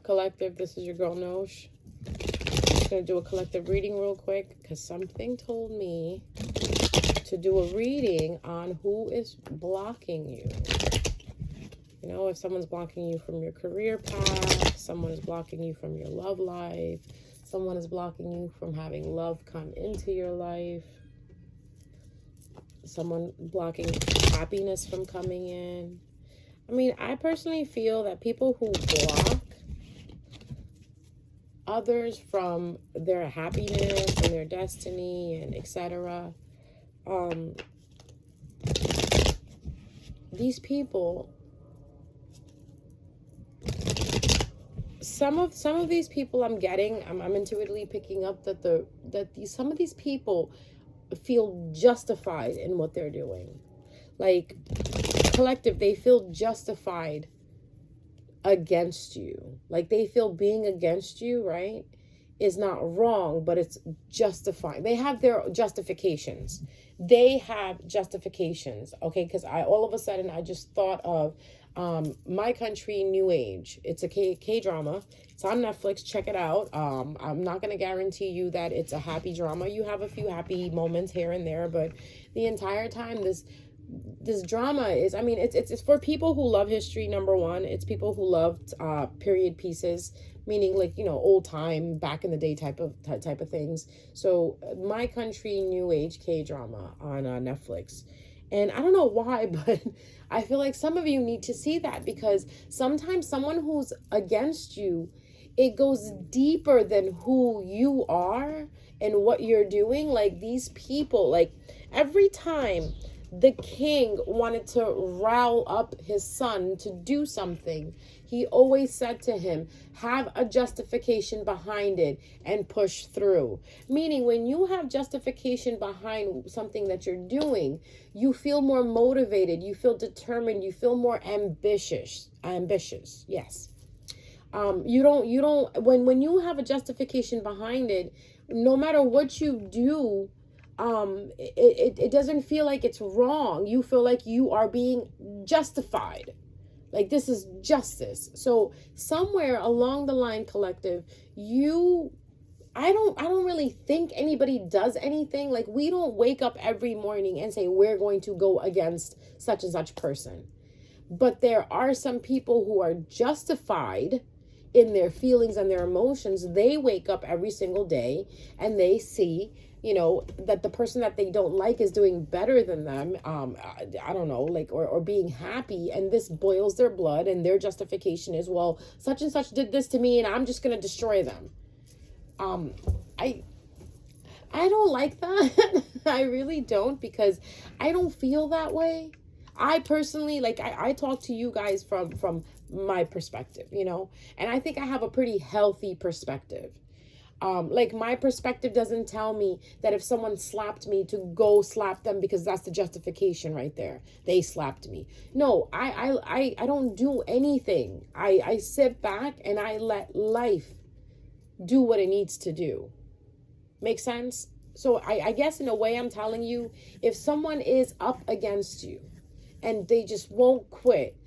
Collective, this is your girl Nosh. I'm just going to do a collective reading real quick because something told me to do a reading on who is blocking you. You know, if someone's blocking you from your career path, someone is blocking you from your love life, someone is blocking you from having love come into your life, someone blocking happiness from coming in. I mean, I personally feel that people who block others from their happiness and their destiny and etc. These people, some of these people I'm intuitively picking up that some of these people feel justified in what they're doing. Like, collective, they feel justified against you. Like, they feel being against you, right, is not wrong, but it's justified. They have their justifications. Okay, because all of a sudden I just thought of My Country New Age. It's a K drama. It's on Netflix. Check it out. I'm not going to guarantee you that it's a happy drama. You have a few happy moments here and there, but the entire time this drama is, I mean, it's for people who love history. Number one, it's people who loved period pieces, meaning, like, you know, old time, back in the day type of things. So My Country New Age K drama on Netflix. And I don't know why, but I feel like some of you need to see that, because sometimes someone who's against you, it goes deeper than who you are and what you're doing. Like, these people, like, every time the king wanted to rile up his son to do something, he always said to him, have a justification behind it and push through. Meaning, when you have justification behind something that you're doing, you feel more motivated, you feel determined, you feel more ambitious. Yes. When you have a justification behind it, no matter what you do, it doesn't feel like it's wrong. You feel like you are being justified. Like, this is justice. So somewhere along the line, collective, I don't really think anybody does anything. Like, we don't wake up every morning and say we're going to go against such and such person. But there are some people who are justified in their feelings and their emotions. They wake up every single day and they see, you know, that the person that they don't like is doing better than them. I don't know, like, or being happy, and this boils their blood, and their justification is, well, such and such did this to me and I'm just going to destroy them. I don't like that. I really don't, because I don't feel that way. I personally, like, I talk to you guys from my perspective, you know, and I think I have a pretty healthy perspective. Like, my perspective doesn't tell me that if someone slapped me to go slap them, because that's the justification right there. They slapped me. No, I don't do anything. I sit back and I let life do what it needs to do. Make sense? So I guess in a way I'm telling you, if someone is up against you and they just won't quit,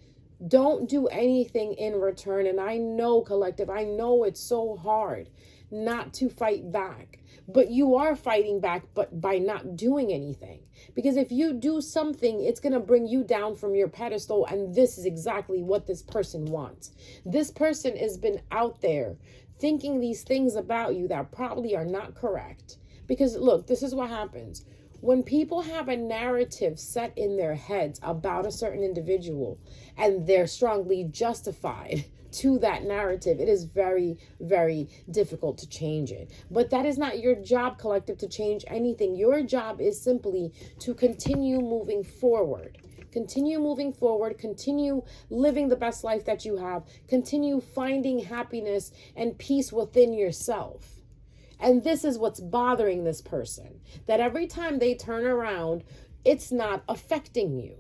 don't do anything in return. And I know, collective, I know it's so hard not to fight back, but you are fighting back, but by not doing anything. Because if you do something, it's going to bring you down from your pedestal. And this is exactly what this person wants. This person has been out there thinking these things about you that probably are not correct. Because look, this is what happens. When people have a narrative set in their heads about a certain individual and they're strongly justified to that narrative, it is very, very difficult to change it. But that is not your job, collective, to change anything. Your job is simply to continue moving forward. Continue moving forward. Continue living the best life that you have. Continue finding happiness and peace within yourself. And this is what's bothering this person, that every time they turn around, it's not affecting you.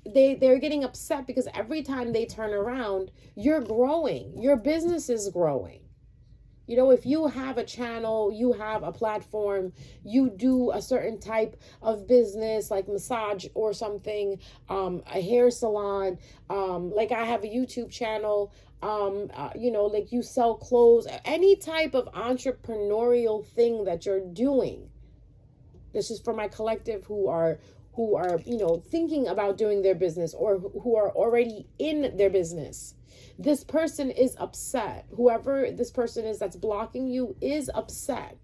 They're getting upset because every time they turn around, you're growing. Your business is growing. You know, if you have a channel, you have a platform, you do a certain type of business like massage or something, a hair salon, like I have a YouTube channel, like you sell clothes, any type of entrepreneurial thing that you're doing. This is for my collective who are, thinking about doing their business or who are already in their business. This person is upset. Whoever this person is that's blocking you is upset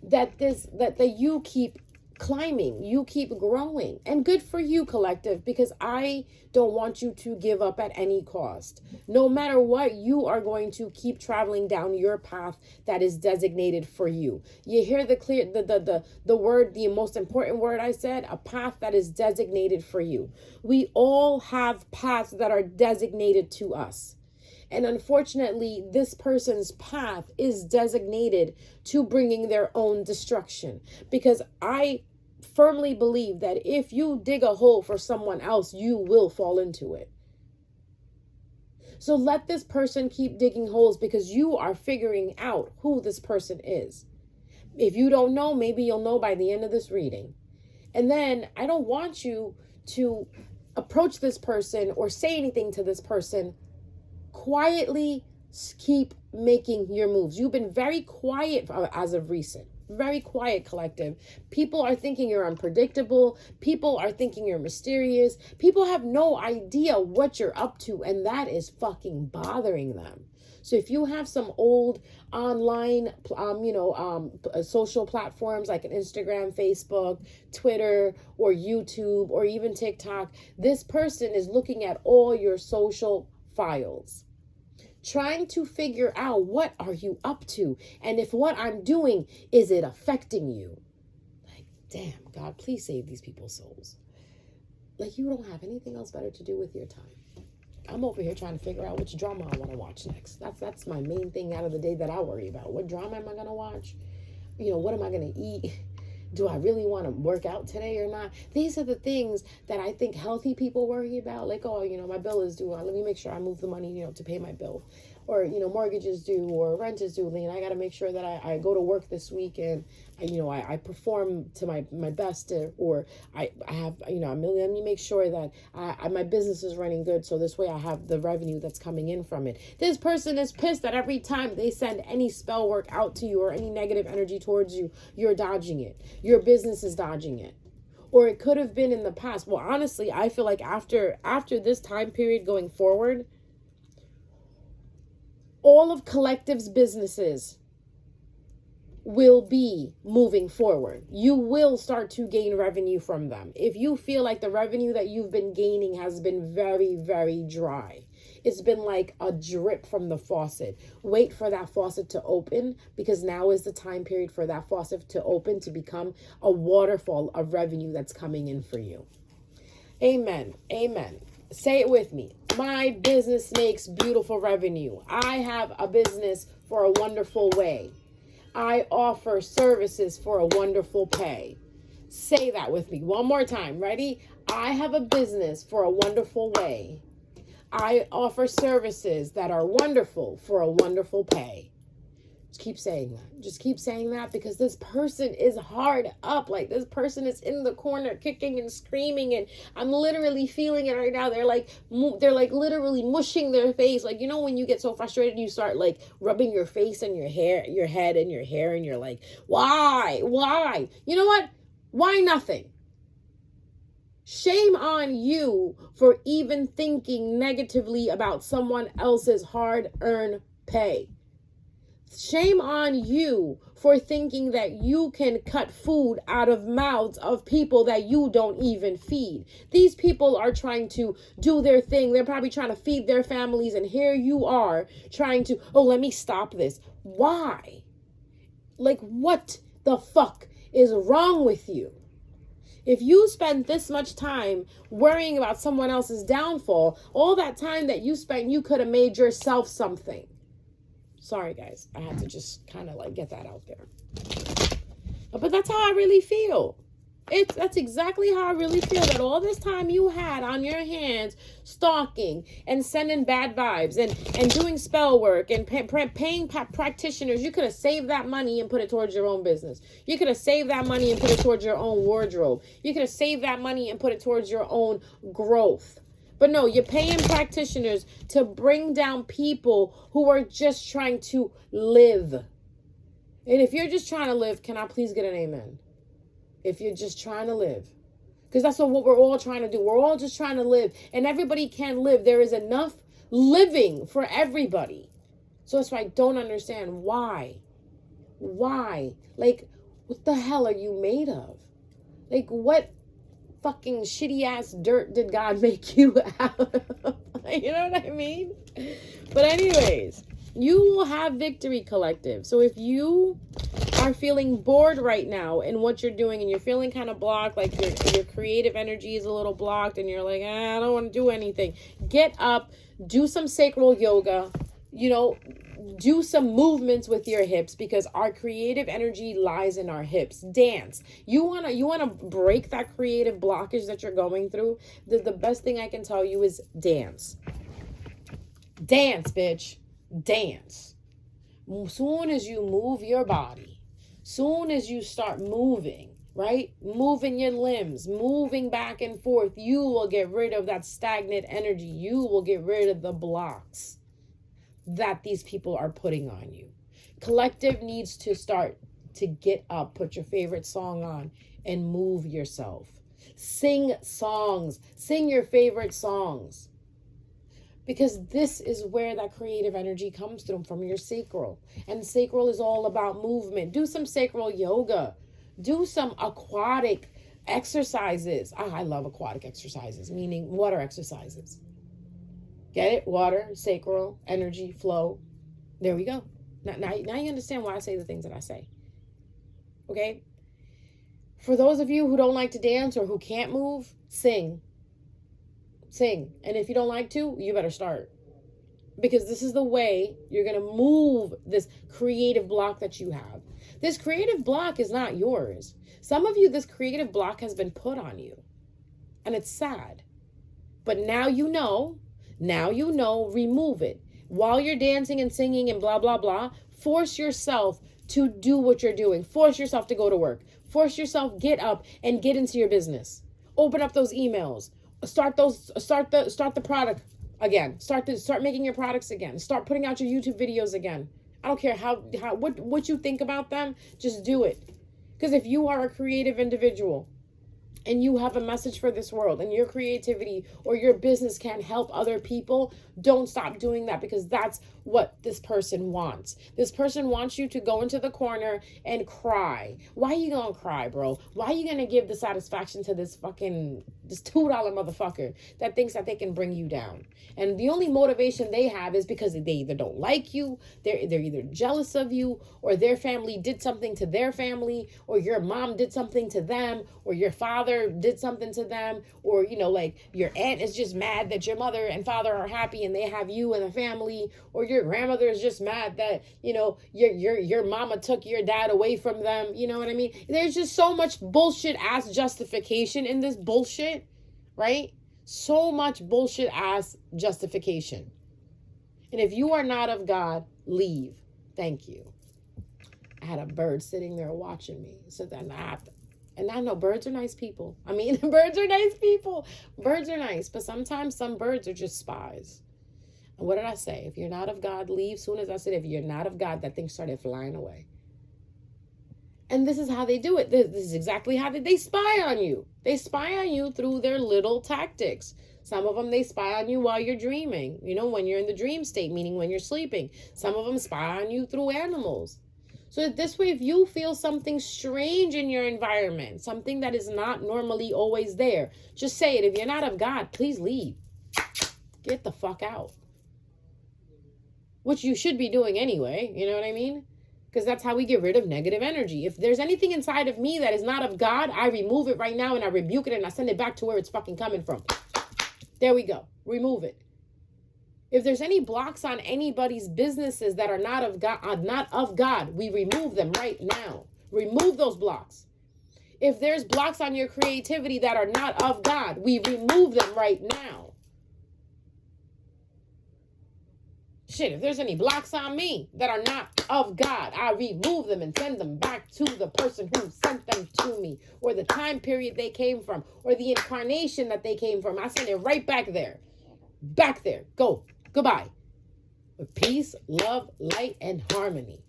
that you keep climbing, you keep growing. And good for you, collective, because I don't want you to give up at any cost. No matter what, you are going to keep traveling down your path that is designated for you. You hear the word, the most important word I said, a path that is designated for you. We all have paths that are designated to us. And unfortunately, this person's path is designated to bringing their own destruction. Because I firmly believe that if you dig a hole for someone else, you will fall into it. So let this person keep digging holes because you are figuring out who this person is. If you don't know, maybe you'll know by the end of this reading. And then I don't want you to approach this person or say anything to this person. Quietly keep making your moves. You've been very quiet as of recent. Very quiet, collective. People are thinking you're unpredictable. People are thinking you're mysterious. People have no idea what you're up to, and that is fucking bothering them. So if you have some old online, social platforms like an Instagram, Facebook, Twitter, or YouTube, or even TikTok, this person is looking at all your social files, trying to figure out what are you up to, and if what I'm doing, is it affecting you? Like, damn, God, please save these people's souls. Like, you don't have anything else better to do with your time. I'm over here trying to figure out which drama I want to watch next. That's my main thing out of the day that I worry about. What drama am I going to watch? What am I going to eat? Do I really want to work out today or not? These are the things that I think healthy people worry about. Like, oh, my bill is due. Let me make sure I move the money, to pay my bill. Or, mortgage is due or rent is due. And I got to make sure that I go to work this week and, I perform to my best. Or I have, let me make sure that my business is running good. So this way I have the revenue that's coming in from it. This person is pissed that every time they send any spell work out to you or any negative energy towards you, you're dodging it. Your business is dodging it. Or it could have been in the past. Well, honestly, I feel like after this time period going forward, all of Collective's businesses will be moving forward. You will start to gain revenue from them. If you feel like the revenue that you've been gaining has been very, very dry, it's been like a drip from the faucet. Wait for that faucet to open, because now is the time period for that faucet to open, to become a waterfall of revenue that's coming in for you. Amen. Amen. Say it with me. My business makes beautiful revenue. I have a business for a wonderful way. I offer services for a wonderful pay. Say that with me one more time. Ready? I have a business for a wonderful way. I offer services that are wonderful for a wonderful pay. Just keep saying that. Just keep saying that, because this person is hard up. Like, this person is in the corner kicking and screaming, and I'm literally feeling it right now. They're like literally mushing their face. Like, when you get so frustrated, you start like rubbing your face and your hair, your head and your hair, and you're like, why? You know what? Why nothing? Shame on you for even thinking negatively about someone else's hard-earned pay. Shame on you for thinking that you can cut food out of mouths of people that you don't even feed. These people are trying to do their thing. They're probably trying to feed their families, and here you are trying to, let me stop this. Why? Like, what the fuck is wrong with you? If you spend this much time worrying about someone else's downfall, all that time that you spent, you could have made yourself something. Sorry, guys. I had to just kind of like get that out there. But that's how I really feel. That's exactly how I really feel, that all this time you had on your hands stalking and sending bad vibes and doing spell work and paying practitioners, you could have saved that money and put it towards your own business. You could have saved that money and put it towards your own wardrobe. You could have saved that money and put it towards your own growth. But no, you're paying practitioners to bring down people who are just trying to live. And if you're just trying to live, can I please get an amen? If you're just trying to live. Because that's what we're all trying to do. We're all just trying to live. And everybody can live. There is enough living for everybody. So that's why I don't understand why. Why? Like, what the hell are you made of? Like, what fucking shitty ass dirt did God make you out of? You know what I mean? But anyways, you will have victory, collective. So if you are feeling bored right now in what you're doing and you're feeling kind of blocked, like your creative energy is a little blocked and you're like, I don't want to do anything. Get up, do some sacral yoga, do some movements with your hips, because our creative energy lies in our hips. Dance. You wanna break that creative blockage that you're going through. The best thing I can tell you is dance. Dance, bitch. Dance. Soon as you move your body, soon as you start moving, right? Moving your limbs, moving back and forth, you will get rid of that stagnant energy. You will get rid of the blocks that these people are putting on you. Collective needs to start to get up, put your favorite song on, and move yourself. Sing songs, sing your favorite songs. Because this is where that creative energy comes from your sacral. And sacral is all about movement. Do some sacral yoga. Do some aquatic exercises. I love aquatic exercises, meaning water exercises. Get it? Water, sacral, energy, flow. There we go. Now you understand why I say the things that I say. Okay? For those of you who don't like to dance or who can't move, sing. Sing. And if you don't like to, you better start. Because this is the way you're going to move this creative block that you have. This creative block is not yours. Some of you, this creative block has been put on you. And it's sad. But now you know. Now you know, remove it. While you're dancing and singing and blah, blah, blah, force yourself to do what you're doing. Force yourself to go to work. Force yourself, get up and get into your business. Open up those emails. Start the product again. Start making your products again. Start putting out your YouTube videos again. I don't care what you think about them, just do it. Because if you are a creative individual, and you have a message for this world, and your creativity or your business can help other people, don't stop doing that, because that's what this person wants. This person wants you to go into the corner and cry. Why are you gonna cry, bro? Why are you gonna give the satisfaction to this $2 motherfucker that thinks that they can bring you down? And the only motivation they have is because they either don't like you, they're either jealous of you, or their family did something to their family, or your mom did something to them, or your father did something to them, or like your aunt is just mad that your mother and father are happy and they have you and a family, or your grandmother is just mad that your mama took your dad away from them. You know what I mean? There's just so much bullshit ass justification in this bullshit, right? So much bullshit ass justification. And if you are not of God, leave. Thank you. I had a bird sitting there watching me, so then and I know birds are nice people. I mean, birds are nice people. Birds are nice, but sometimes some birds are just spies. And what did I say? If you're not of God, leave. Soon as I said, if you're not of God, that thing started flying away. And this is how they do it. This is exactly how they spy on you. They spy on you through their little tactics. Some of them, they spy on you while you're dreaming, when you're in the dream state, meaning when you're sleeping. Some of them spy on you through animals. So this way, if you feel something strange in your environment, something that is not normally always there, just say it. If you're not of God, please leave. Get the fuck out. Which you should be doing anyway, you know what I mean? Because that's how we get rid of negative energy. If there's anything inside of me that is not of God, I remove it right now and I rebuke it and I send it back to where it's fucking coming from. There we go. Remove it. If there's any blocks on anybody's businesses that are not of God, we remove them right now. Remove those blocks. If there's blocks on your creativity that are not of God, we remove them right now. Shit, if there's any blocks on me that are not of God, I remove them and send them back to the person who sent them to me, or the time period they came from, or the incarnation that they came from. I send it right back there. Back there. Go. Goodbye. With peace, love, light, and harmony.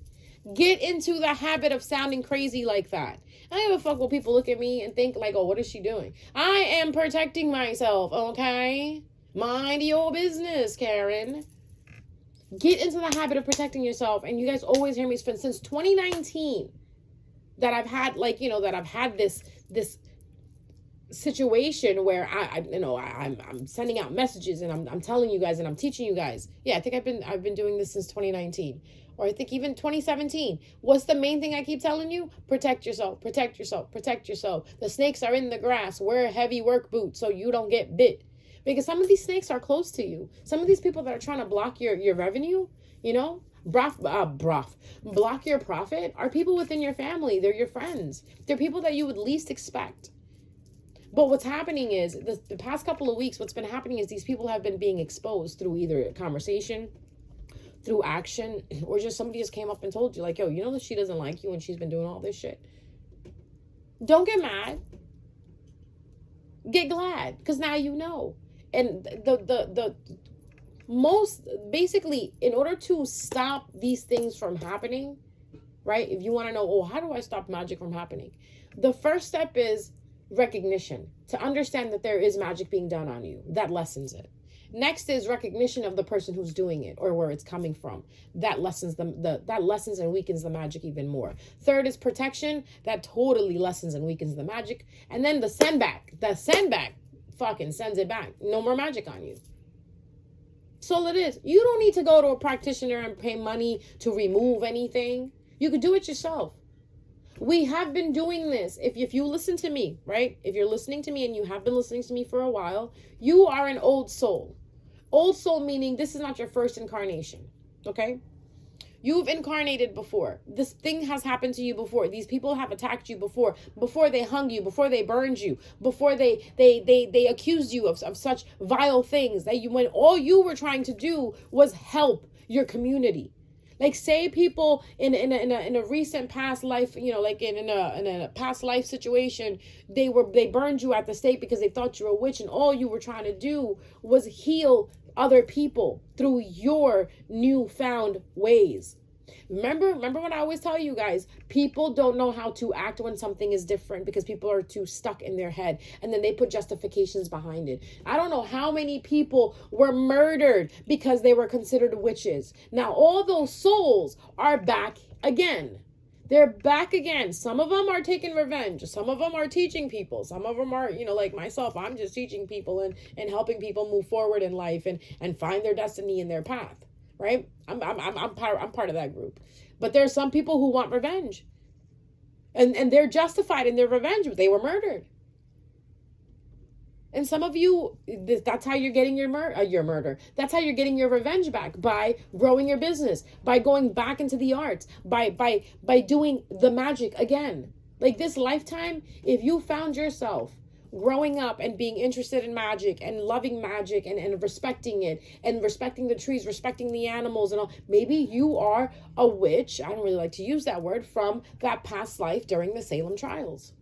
Get into the habit of sounding crazy like that. I don't give a fuck what people look at me and think like, oh, what is she doing? I am protecting myself, okay? Mind your business, Karen. Get into the habit of protecting yourself. And you guys always hear me since 2019 that I've had this situation where I'm sending out messages and I'm telling you guys and I'm teaching you guys. Yeah, I think I've been doing this since 2019. Or I think even 2017. What's the main thing I keep telling you? Protect yourself, protect yourself, protect yourself. The snakes are in the grass. Wear heavy work boots so you don't get bit. Because some of these snakes are close to you. Some of these people that are trying to block your revenue, block your profit are people within your family. They're your friends. They're people that you would least expect. But what's happening is the past couple of weeks, what's been happening is these people have been being exposed through either conversation, through action, or just somebody just came up and told you like, yo, you know that she doesn't like you and she's been doing all this shit. Don't get mad. Get glad, because now you know. And the most, basically, in order to stop these things from happening, right? If you want to know, oh, how do I stop magic from happening? The first step is recognition, to understand that there is magic being done on you. That lessens it. Next is recognition of the person who's doing it or where it's coming from. That lessens that lessens and weakens the magic even more. Third is protection. That totally lessens and weakens the magic. And then the send back. The send back fucking sends it back. No more magic on you. So all it is. You don't need to go to a practitioner and pay money to remove anything. You could do it yourself. We have been doing this. If you listen to me, right? If you're listening to me and you have been listening to me for a while, you are an old soul. Old soul meaning this is not your first incarnation, okay? You've incarnated before. This thing has happened to you before. These people have attacked you before they hung you, before they burned you, before they accused you of such vile things that when all you were trying to do was help your community. Like say people in a recent past life, like in a past life situation, they burned you at the stake because they thought you were a witch, and all you were trying to do was heal other people through your newfound ways. Remember when I always tell you guys, people don't know how to act when something is different because people are too stuck in their head, and then they put justifications behind it. I don't know how many people were murdered because they were considered witches. Now all those souls are back again. They're back again. Some of them are taking revenge. Some of them are teaching people. Some of them are, like myself, I'm just teaching people and helping people move forward in life and find their destiny and their path, right? I'm part of that group. But there's some people who want revenge. And they're justified in their revenge. They were murdered. And some of you, that's how you're getting your murder. That's how you're getting your revenge back, by growing your business, by going back into the arts, by doing the magic again. Like this lifetime, if you found yourself growing up and being interested in magic and loving magic and respecting it and respecting the trees, respecting the animals and all, maybe you are a witch. I don't really like to use that word, from that past life during the Salem trials.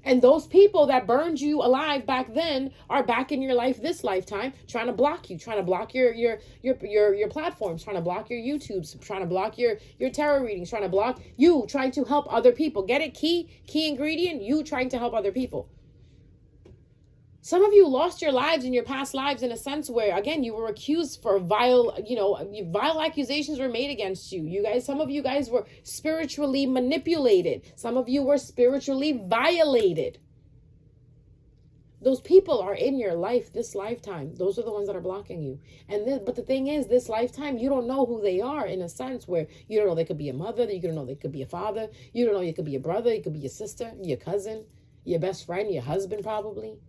And those people that burned you alive back then are back in your life this lifetime, trying to block you, trying to block your platforms, trying to block your YouTubes, trying to block your tarot readings, trying to block you, trying to help other people. Get it? Key ingredient, you trying to help other people. Some of you lost your lives in your past lives in a sense where, again, you were accused for vile accusations were made against you. Some of you guys were spiritually manipulated. Some of you were spiritually violated. Those people are in your life this lifetime. Those are the ones that are blocking you. But the thing is, this lifetime, you don't know who they are, in a sense where you don't know they could be a mother, you don't know they could be a father, you don't know you could be a brother, you could be your sister, your cousin, your best friend, your husband probably.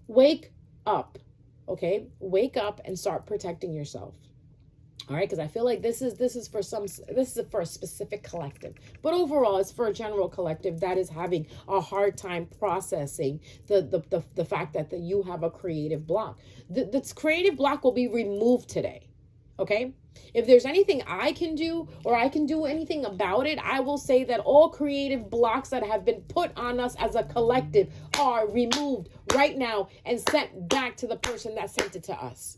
Wake up, okay? Wake up and start protecting yourself. All right, because I feel like this is for a specific collective, but overall, it's for a general collective that is having a hard time processing the fact that you have a creative block. This creative block will be removed today. Okay? If there's anything I can do, or I can do anything about it, I will say that all creative blocks that have been put on us as a collective are removed right now and sent back to the person that sent it to us.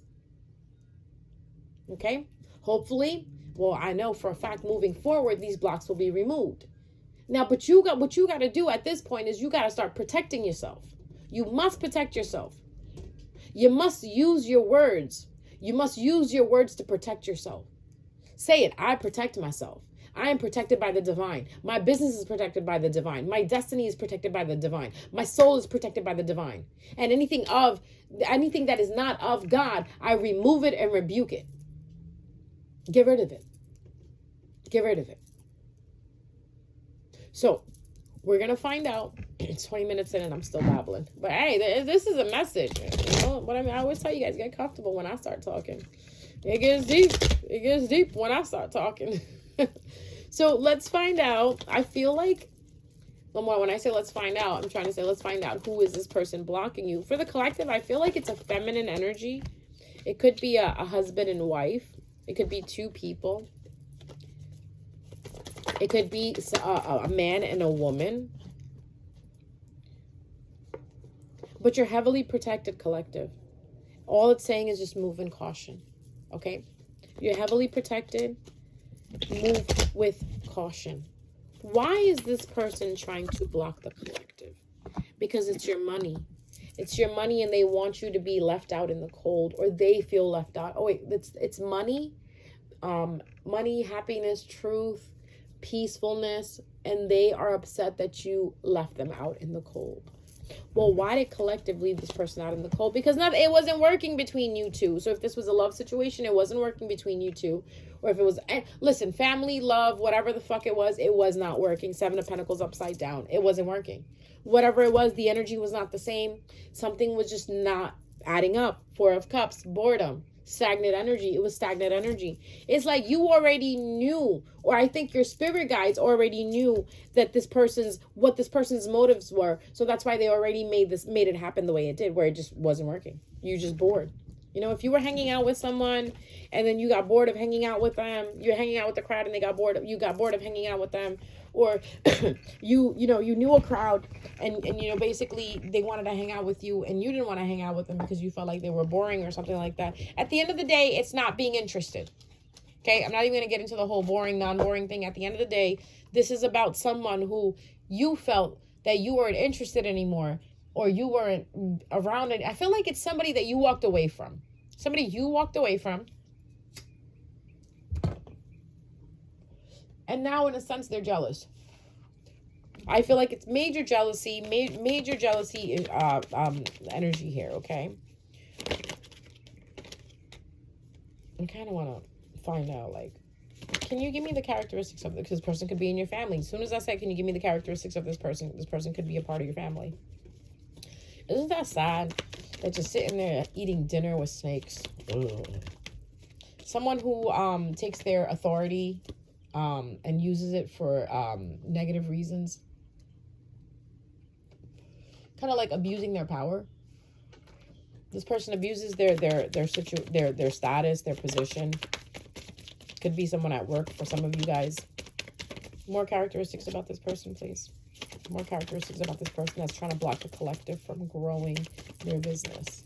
Okay? Hopefully, well, I know for a fact moving forward, these blocks will be removed. Now, but what you got to do at this point is you got to start protecting yourself. You must protect yourself. You must use your words. You must use your words to protect yourself. Say it. I protect myself. I am protected by the divine. My business is protected by the divine. My destiny is protected by the divine. My soul is protected by the divine. And anything that is not of God, I remove it and rebuke it. Get rid of it. Get rid of it. So, we're going to find out. It's 20 minutes in and I'm still babbling. But hey, this is a message. You know what I mean? I always tell you guys, get comfortable when I start talking. It gets deep. It gets deep when I start talking. So let's find out. I feel like, when I say let's find out, I'm trying to say let's find out who is this person blocking you. For the collective, I feel like it's a feminine energy. It could be a husband and wife. It could be two people. It could be a man and a woman. But you're heavily protected, collective. All it's saying is just move in caution. Okay? You're heavily protected. Move with caution. Why is this person trying to block the collective? Because it's your money. It's your money and they want you to be left out in the cold, or they feel left out. Oh, wait, it's money. Money, happiness, truth, peacefulness, and they are upset that you left them out in the cold. Well, why did collective leave this person out in the cold? Because it wasn't working between you two. So if this was a love situation, it wasn't working between you two. Or if it was, listen, family, love, whatever the fuck it was not working. 7 of Pentacles upside down. It wasn't working. Whatever it was, the energy was not the same. Something was just not adding up. 4 of Cups, boredom. Stagnant energy. It was stagnant energy. It's like you already knew, or I think your spirit guides already knew that what this person's motives were. So that's why they already made it happen the way it did, where it just wasn't working. You just bored. You know, if you were hanging out with someone and then you got bored of hanging out with them, you're hanging out with the crowd and you got bored of hanging out with them, or you knew a crowd and basically they wanted to hang out with you and you didn't want to hang out with them because you felt like they were boring or something like that. At the end of the day, it's not being interested. Okay, I'm not even going to get into the whole boring, non-boring thing. At the end of the day, this is about someone who you felt that you weren't interested anymore, or you weren't around it. I feel like it's somebody that you walked away from. Somebody you walked away from. And now, in a sense, they're jealous. I feel like it's major jealousy, energy here, okay? I kind of want to find out, like, can you give me the characteristics of this? Because this person could be in your family. As soon as I said, can you give me the characteristics of this person could be a part of your family. Isn't that sad that you're sitting there eating dinner with snakes? Ugh. Someone who takes their authority and uses it for negative reasons. Kind of like abusing their power. This person abuses their status, their position. Could be someone at work for some of you guys. More characteristics about this person, please. More characteristics about this person that's trying to block the collective from growing their business.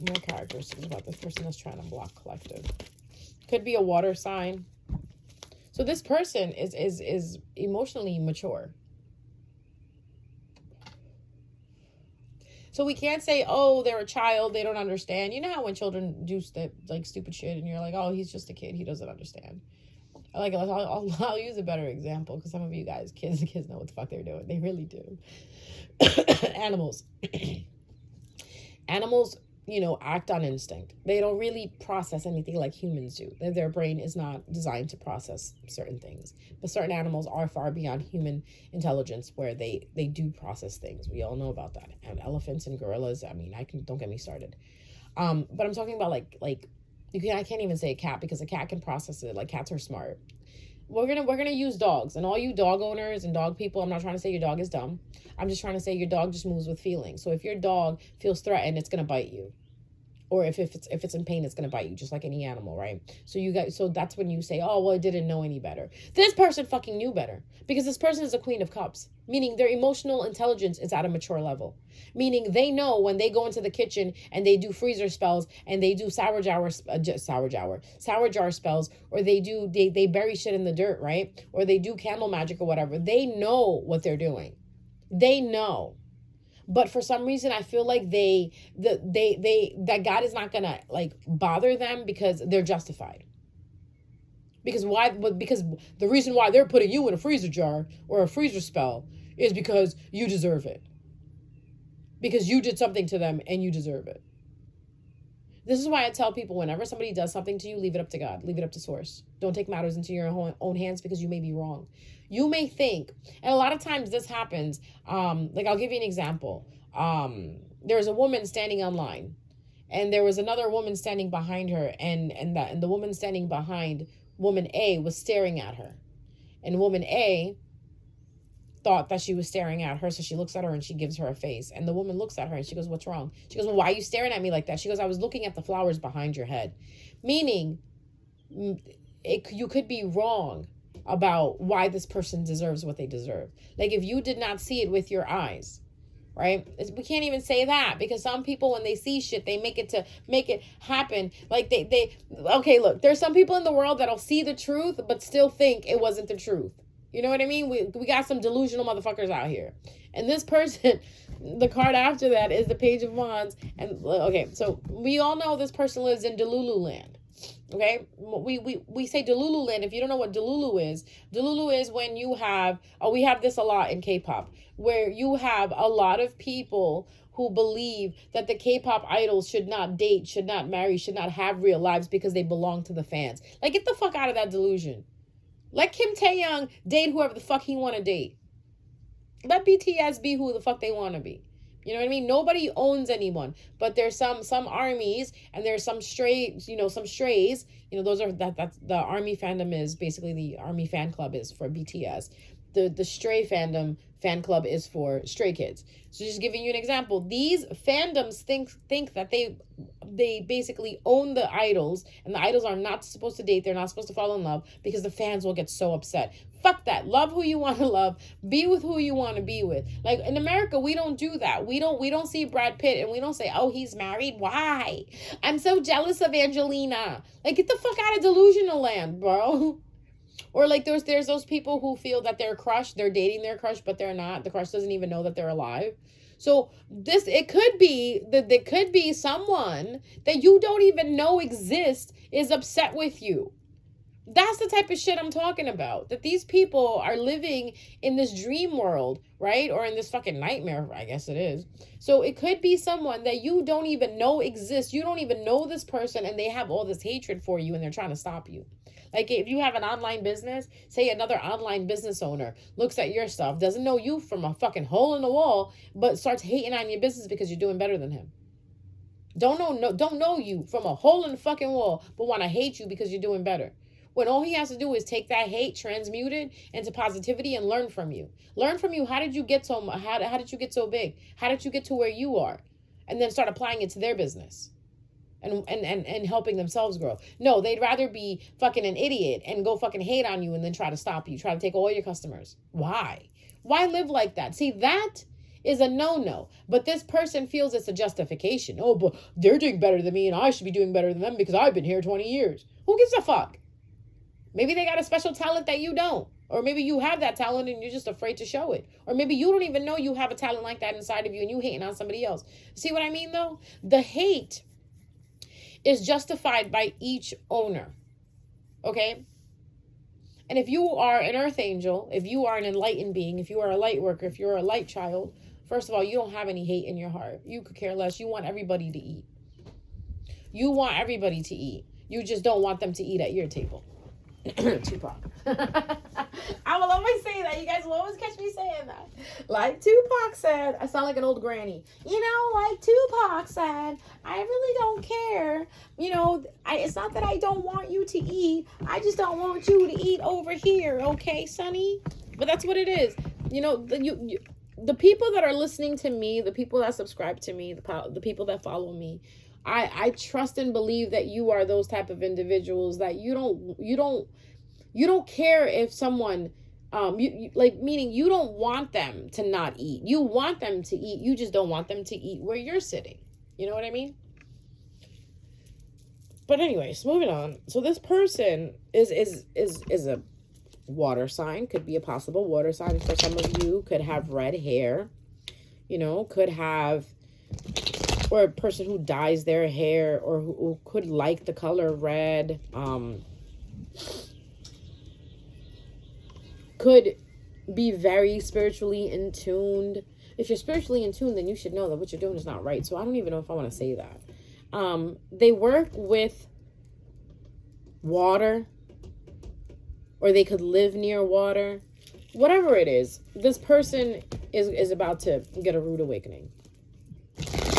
More characteristics about this person that's trying to block collective. Could be a water sign. So this person is emotionally mature. So we can't say, oh, they're a child, they don't understand. You know how when children do stupid shit and you're like, oh, he's just a kid, he doesn't understand. Like, I'll use a better example because some of you guys, kids know what the fuck they're doing. They really do. Animals. Animals, act on instinct. They don't really process anything like humans do. Their brain is not designed to process certain things. But certain animals are far beyond human intelligence where they do process things. We all know about that. And elephants and gorillas, don't get me started. But I'm talking about like I can't even say a cat because a cat can process it. Like, cats are smart. We're gonna use dogs, and all you dog owners and dog people, I'm not trying to say your dog is dumb. I'm just trying to say your dog just moves with feelings. So if your dog feels threatened, it's gonna bite you. Or if it's in pain, it's gonna bite you, just like any animal, right? So that's when you say, oh well, I didn't know any better. This person fucking knew better, because this person is a Queen of Cups, meaning their emotional intelligence is at a mature level. Meaning they know when they go into the kitchen and they do freezer spells and they do sour jar spells, or they bury shit in the dirt, right? Or they do candle magic or whatever. They know what they're doing. They know. But for some reason, I feel like that God is not gonna like bother them because they're justified. Because why? Because the reason why they're putting you in a freezer jar or a freezer spell is because you deserve it. Because you did something to them and you deserve it. This is why I tell people, whenever somebody does something to you, leave it up to God. Leave it up to source. Don't take matters into your own hands, because you may be wrong. You may think, and a lot of times this happens, like I'll give you an example. There's a woman standing online, and there was another woman standing behind her, and the woman standing behind woman A was staring at her. And woman A thought that she was staring at her, so she looks at her and she gives her a face. And the woman looks at her and she goes, what's wrong? She goes, well, why are you staring at me like that? She goes, I was looking at the flowers behind your head. Meaning, you could be wrong about why this person deserves what they deserve. Like, if you did not see it with your eyes, right? We can't even say that, because some people, when they see shit, they make it happen. Like okay, look, there's some people in the world that'll see the truth but still think it wasn't the truth. You know what I mean? We got some delusional motherfuckers out here. And this person, the card after that is the Page of Wands. And okay, so we all know this person lives in Delulu land. Okay, we say Delulu land. If you don't know what Delulu is when you have, we have this a lot in K-pop, where you have a lot of people who believe that the K-pop idols should not date, should not marry, should not have real lives because they belong to the fans. Like, get the fuck out of that delusion. Let Kim Tae-young date whoever the fuck he want to date. Let BTS be who the fuck they want to be. You know what I mean? Nobody owns anyone, but there's some armies, and there's some strays. Those are that's the army fandom is basically the army fan club is for BTS. The stray fandom fan club is for Stray Kids. So just giving you an example, these fandoms think that they basically own the idols, and the idols are not supposed to date, they're not supposed to fall in love, because the fans will get so upset. Fuck that. Love who you want to love, be with who you want to be with. Like, in America, we don't do that. We don't see Brad Pitt and we don't say, oh, he's married, why? I'm so jealous of Angelina. Like, get the fuck out of delusional land, bro. Or like there's those people who feel that they're dating their crush, but they're not. The crush doesn't even know that they're alive. So it could be someone that you don't even know exists is upset with you. That's the type of shit I'm talking about. That these people are living in this dream world, right? Or in this fucking nightmare, I guess it is. So it could be someone that you don't even know exists. You don't even know this person, and they have all this hatred for you, and they're trying to stop you. Like, if you have an online business, say another online business owner looks at your stuff, doesn't know you from a fucking hole in the wall, but starts hating on your business because you're doing better than him. Don't know you from a hole in the fucking wall, but want to hate you because you're doing better. When all he has to do is take that hate, transmute it into positivity, and learn from you. Learn from you. How did you get so big? How did you get to where you are? And then start applying it to their business. And helping themselves grow. No, they'd rather be fucking an idiot and go fucking hate on you and then try to stop you, try to take all your customers. Why live like that? See, that is a no-no. But this person feels it's a justification. Oh, but they're doing better than me and I should be doing better than them because I've been here 20 years. Who gives a fuck? Maybe they got a special talent that you don't. Or maybe you have that talent and you're just afraid to show it. Or maybe you don't even know you have a talent like that inside of you and you hating on somebody else. See what I mean, though? The hate is justified by each owner. Okay? And if you are an earth angel, if you are an enlightened being, if you are a light worker, if you're a light child, first of all, you don't have any hate in your heart. You could care less. You want everybody to eat. You want everybody to eat. You just don't want them to eat at your table. Tupac. I will always say that. You guys will always catch me saying that. Like Tupac said, I sound like an old granny. Like Tupac said, I really don't care. It's not that I don't want you to eat. I just don't want you to eat over here. Okay, Sonny? But that's what it is. The people that are listening to me, the people that subscribe to me, the people that follow me, I trust and believe that you are those type of individuals that you don't care if someone you like, meaning you don't want them to not eat. You want them to eat. You just don't want them to eat where you're sitting. You know what I mean? But anyways, moving on. So this person is a water sign, could be a possible water sign for some of you, could have red hair, you know, could have, or a person who dyes their hair, or who could like the color red, could be very spiritually in tuned. If you're spiritually in tune, then you should know that what you're doing is not right. So I don't even know if I want to say that. They work with water, or they could live near water. Whatever it is, this person is about to get a rude awakening.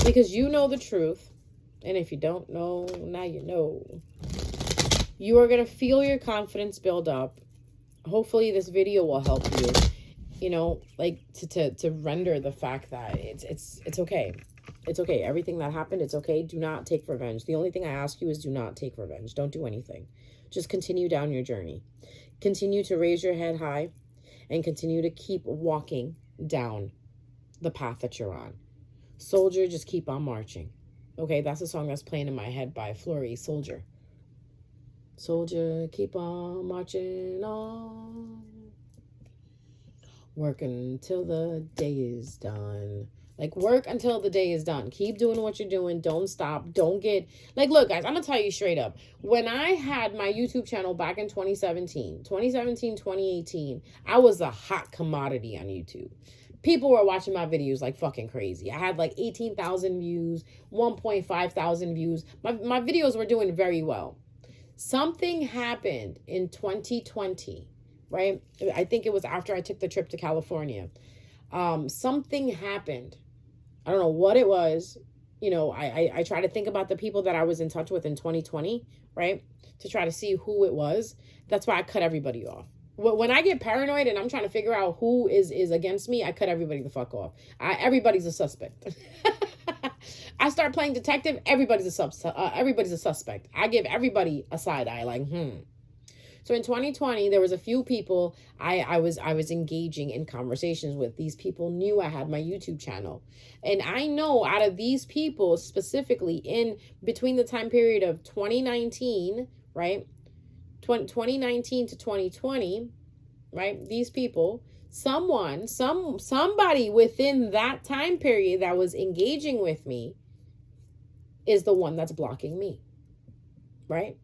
Because you know the truth. And if you don't know, now you know. You are going to feel your confidence build up. Hopefully this video will help you, you know, like to render the fact that it's okay. It's okay. Everything that happened, it's okay. Do not take revenge. The only thing I ask you is do not take revenge. Don't do anything. Just continue down your journey. Continue to raise your head high and continue to keep walking down the path that you're on. Soldier, just keep on marching. Okay, that's a song that's playing in my head by Flurry, Soldier. Soldier, keep on marching on. Work until the day is done. Like, work until the day is done. Keep doing what you're doing. Don't stop. Don't get... Like, look, guys, I'm going to tell you straight up. When I had my YouTube channel back in 2017, 2018, I was a hot commodity on YouTube. People were watching my videos like fucking crazy. I had like 18,000 views, 1.5 thousand views. My videos were doing very well. Something happened in 2020, right? I think it was after I took the trip to California. Something happened. I don't know what it was. You know, I try to think about the people that I was in touch with in 2020, right? To try to see who it was. That's why I cut everybody off. When I get paranoid and I'm trying to figure out who is against me, I cut everybody the fuck off. Everybody's a suspect. I start playing detective, everybody's a suspect. I give everybody a side eye, like, So in 2020, there was a few people I was engaging in conversations with. These people knew I had my YouTube channel. And I know out of these people, specifically in between the time period of 2019, right? 2019 to 2020, right? These people, somebody within that time period that was engaging with me is the one that's blocking me, right?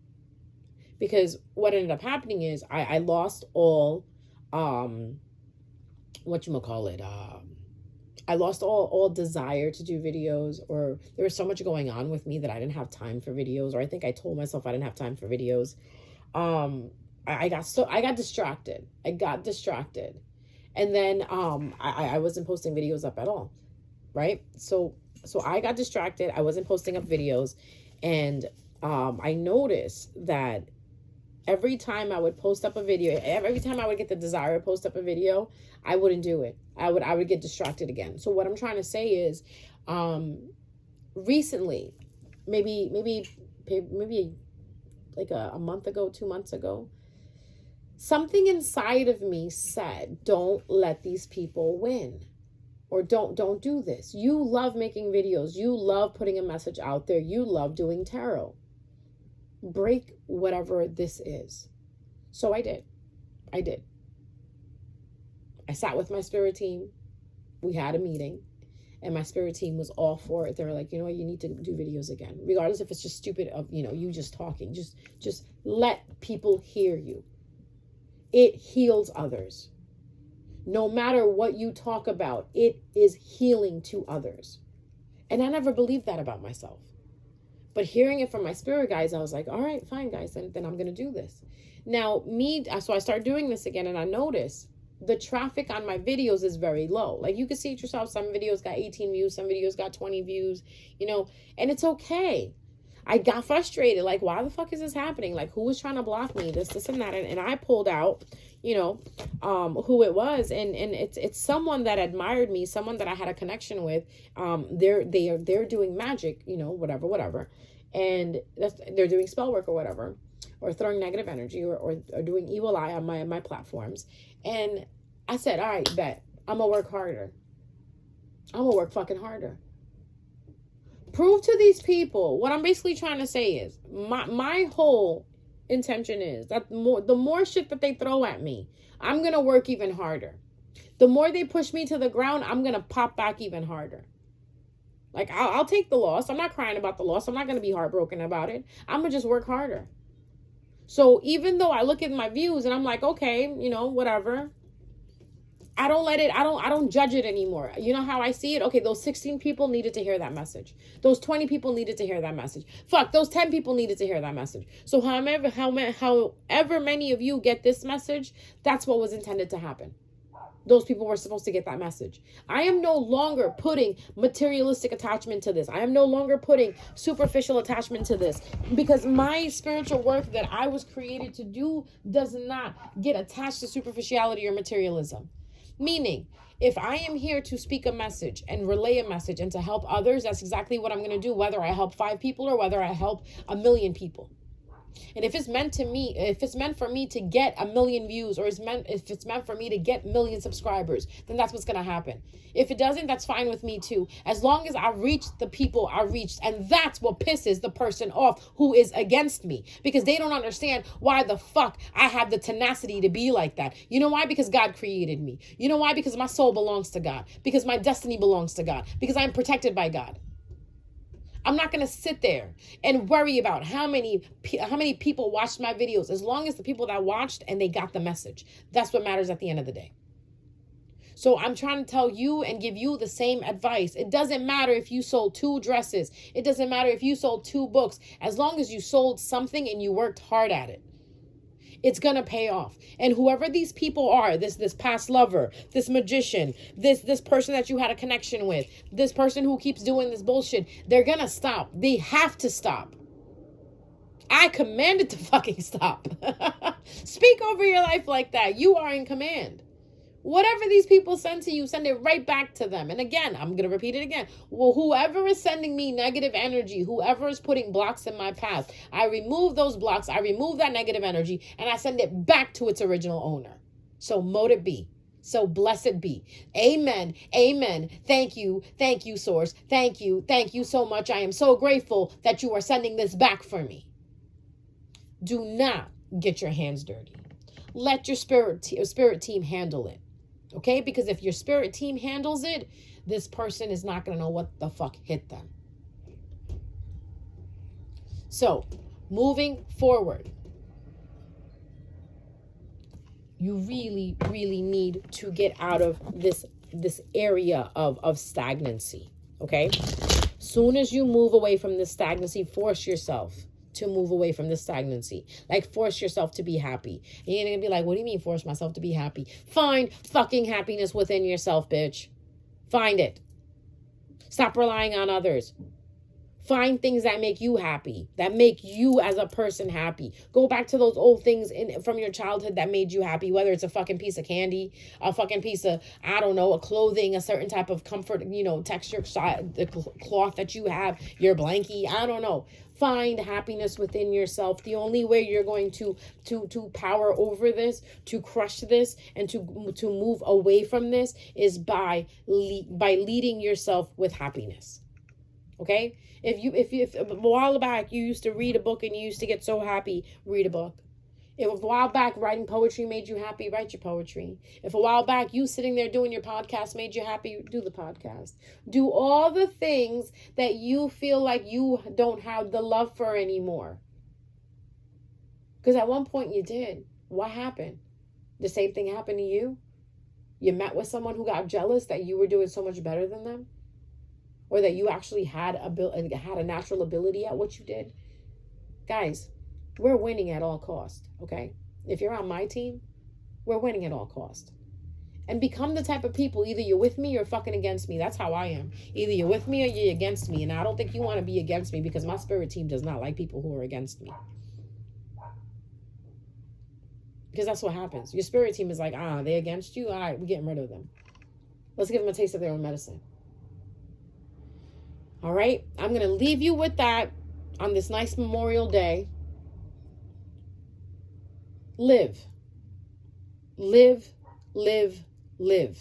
Because what ended up happening is I lost all, I lost all desire to do videos, or there was so much going on with me that I didn't have time for videos, or I think I told myself I didn't have time for videos. I got distracted. And then, I wasn't posting videos up at all. Right. So I got distracted. I wasn't posting up videos. And, I noticed that every time I would post up a video, every time I would get the desire to post up a video, I wouldn't do it. I would get distracted again. So what I'm trying to say is, recently, maybe like a month ago, 2 months ago, something inside of me said, don't let these people win, or don't do this. You love making videos. You love putting a message out there. You love doing tarot. Break whatever this is. So I did. I sat with my spirit team. We had a meeting. And my spirit team was all for it. They were like, you know what, you need to do videos again. Regardless if it's just stupid of, you know, you just talking. Just let people hear you. It heals others. No matter what you talk about, it is healing to others. And I never believed that about myself. But hearing it from my spirit guides, I was like, all right, fine, guys, then I'm going to do this. Now, so I started doing this again, and I noticed the traffic on my videos is very low. Like, you can see it yourself. Some videos got 18 views. Some videos got 20 views, you know, and it's okay. I got frustrated. Like, why the fuck is this happening? Like, who was trying to block me? This and that. And I pulled out, who it was, and it's someone that admired me, someone that I had a connection with. They're doing magic, whatever, and they're doing spell work or whatever, or throwing negative energy, or doing evil eye on my platforms. And I said, all right, bet, I'm gonna work harder. I'm gonna work fucking harder. Prove to these people what I'm basically trying to say is my whole intention is that the more shit that they throw at me, I'm gonna work even harder. The more they push me to the ground, I'm gonna pop back even harder. Like, I'll take the loss. I'm not crying about the loss. I'm not gonna be heartbroken about it. I'm gonna just work harder. So even though I look at my views and I'm like, okay, whatever, I don't judge it anymore. You know how I see it? Okay, those 16 people needed to hear that message. Those 20 people needed to hear that message. Fuck, those 10 people needed to hear that message. So however many of you get this message, that's what was intended to happen. Those people were supposed to get that message. I am no longer putting materialistic attachment to this. I am no longer putting superficial attachment to this, because my spiritual work that I was created to do does not get attached to superficiality or materialism. Meaning, if I am here to speak a message and relay a message and to help others, that's exactly what I'm going to do, whether I help 5 people or whether I help 1,000,000 people. And if it's meant for me to get 1,000,000 views, or if it's meant for me to get 1,000,000 subscribers, then that's what's going to happen. If it doesn't, that's fine with me too. As long as I reach the people I reached. And that's what pisses the person off who is against me, because they don't understand why the fuck I have the tenacity to be like that. You know why? Because God created me. You know why? Because my soul belongs to God. Because my destiny belongs to God. Because I'm protected by God. I'm not going to sit there and worry about how many people watched my videos, as long as the people that watched and they got the message. That's what matters at the end of the day. So I'm trying to tell you and give you the same advice. It doesn't matter if you sold 2 dresses. It doesn't matter if you sold 2 books. As long as you sold something and you worked hard at it, it's going to pay off. And whoever these people are, this past lover, this magician, this person that you had a connection with, this person who keeps doing this bullshit, they're going to stop. They have to stop. I commanded to fucking stop. Speak over your life like that. You are in command. Whatever these people send to you, send it right back to them. And again, I'm going to repeat it again. Well, whoever is sending me negative energy, whoever is putting blocks in my path, I remove those blocks, I remove that negative energy, and I send it back to its original owner. So mote it be. So blessed be. Amen. Amen. Thank you. Thank you, Source. Thank you. Thank you so much. I am so grateful that you are sending this back for me. Do not get your hands dirty. Let your spirit team handle it. Okay? Because if your spirit team handles it, this person is not going to know what the fuck hit them. So, moving forward, you really, really need to get out of this area of stagnancy. Okay? Soon as you move away from this stagnancy, force yourself to move away from this stagnancy. Like, force yourself to be happy. And you're going to be like, what do you mean force myself to be happy? Find fucking happiness within yourself, bitch. Find it. Stop relying on others. Find things that make you happy, that make you as a person happy. Go back to those old things from your childhood that made you happy, whether it's a fucking piece of candy, a fucking piece of, I don't know, a clothing, a certain type of comfort, texture, the cloth that you have, your blankie, I don't know. Find happiness within yourself. The only way you're going to power over this, to crush this, and to move away from this is by leading yourself with happiness. Okay? If a while back you used to read a book and you used to get so happy, read a book. If a while back writing poetry made you happy, write your poetry. If a while back you sitting there doing your podcast made you happy, do the podcast. Do all the things that you feel like you don't have the love for anymore. Because at one point you did. What happened? The same thing happened to you? You met with someone who got jealous that you were doing so much better than them? Or that you actually had a natural ability at what you did? Guys, we're winning at all cost, okay? If you're on my team, we're winning at all cost. And become the type of people, either you're with me or fucking against me. That's how I am. Either you're with me or you're against me. And I don't think you want to be against me, because my spirit team does not like people who are against me. Because that's what happens. Your spirit team is like, they against you? All right, we're getting rid of them. Let's give them a taste of their own medicine. All right? I'm going to leave you with that on this nice Memorial Day. Live. Live, live, live.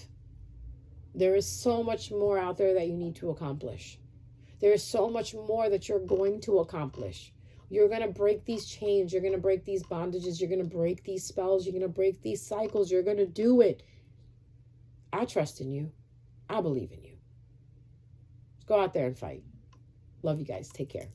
There is so much more out there that you need to accomplish. There is so much more that you're going to accomplish. You're going to break these chains. You're going to break these bondages. You're going to break these spells. You're going to break these cycles. You're going to do it. I trust in you. I believe in you. Go out there and fight. Love you guys. Take care.